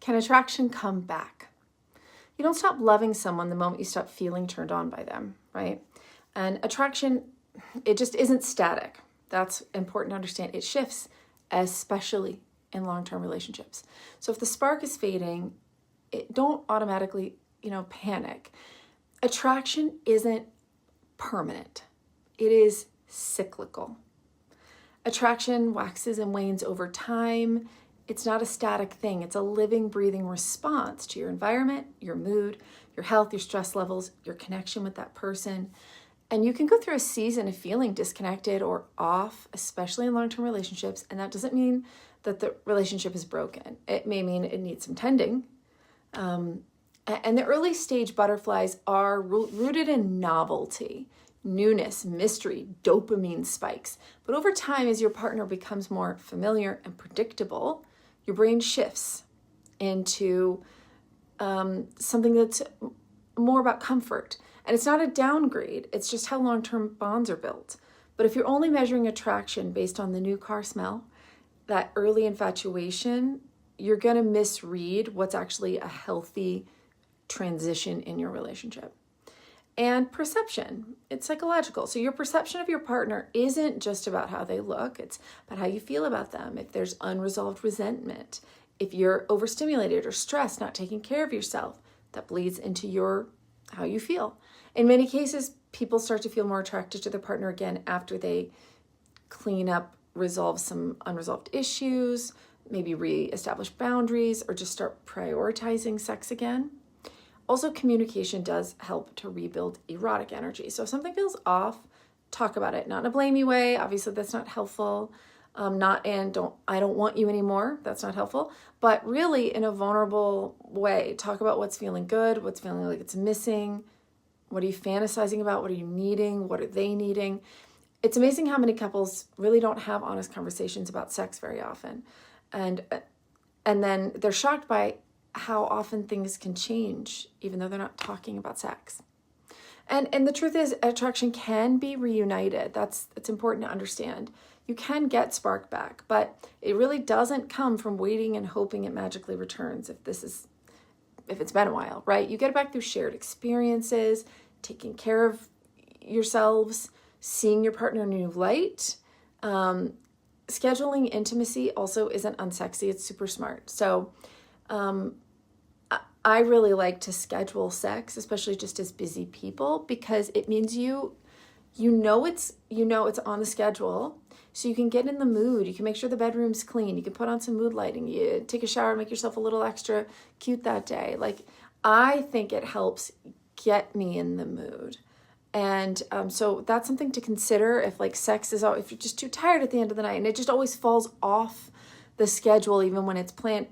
Can attraction come back? You don't stop loving someone the moment you stop feeling turned on by them, right? And attraction, it just isn't static. That's important to understand. It shifts, especially in long-term relationships. So if the spark is fading, don't automatically, panic. Attraction isn't permanent. It is cyclical. Attraction waxes and wanes over time. It's not a static thing. It's a living, breathing response to your environment, your mood, your health, your stress levels, your connection with that person. And you can go through a season of feeling disconnected or off, especially in long-term relationships. And that doesn't mean that the relationship is broken. It may mean it needs some tending. And the early stage butterflies are rooted in novelty, newness, mystery, dopamine spikes. But over time, as your partner becomes more familiar and predictable, your brain shifts into something that's more about comfort. And it's not a downgrade. It's just how long-term bonds are built. But if you're only measuring attraction based on the new car smell, that early infatuation, you're going to misread what's actually a healthy transition in your relationship. And perception, it's psychological. So your perception of your partner isn't just about how they look. It's about how you feel about them. If there's unresolved resentment, if you're overstimulated or stressed, not taking care of yourself, that bleeds into how you feel. In many cases, people start to feel more attracted to their partner again after they clean up, resolve some unresolved issues, maybe reestablish boundaries, or just start prioritizing sex again. Also, communication does help to rebuild erotic energy. So if something feels off, talk about it. Not in a blamey way. Obviously, that's not helpful. I don't want you anymore. That's not helpful. But really, in a vulnerable way, talk about what's feeling good, what's feeling like it's missing. What are you fantasizing about? What are you needing? What are they needing? It's amazing how many couples really don't have honest conversations about sex very often. And then they're shocked by how often things can change, even though they're not talking about sex. And the truth is, attraction can be reunited. It's important to understand. You can get spark back, but it really doesn't come from waiting and hoping it magically returns if it's been a while, right? You get it back through shared experiences, taking care of yourselves, seeing your partner in a new light. Scheduling intimacy also isn't unsexy. It's super smart. So I really like to schedule sex, especially just as busy people, because it means you know it's on the schedule, so you can get in the mood. You can make sure the bedroom's clean. You can put on some mood lighting. You take a shower, make yourself a little extra cute that day. Like, I think it helps get me in the mood. And so that's something to consider if if you're just too tired at the end of the night and it just always falls off the schedule, even when it's planned,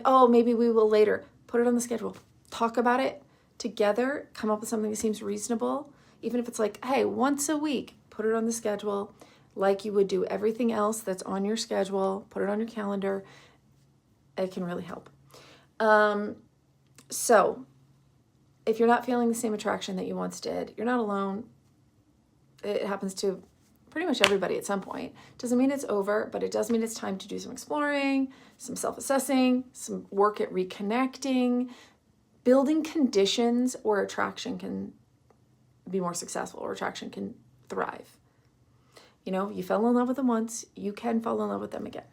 oh, maybe we will later. Put it on the schedule. Talk about it together. Come up with something that seems reasonable. Even if it's hey, once a week, put it on the schedule like you would do everything else that's on your schedule. Put it on your calendar. It can really help. So if you're not feeling the same attraction that you once did, you're not alone. It happens to pretty much everybody at some point. Doesn't mean it's over, but it does mean it's time to do some exploring, some self-assessing, some work at reconnecting, building conditions where attraction can be more successful, or attraction can thrive. You fell in love with them once, you can fall in love with them again.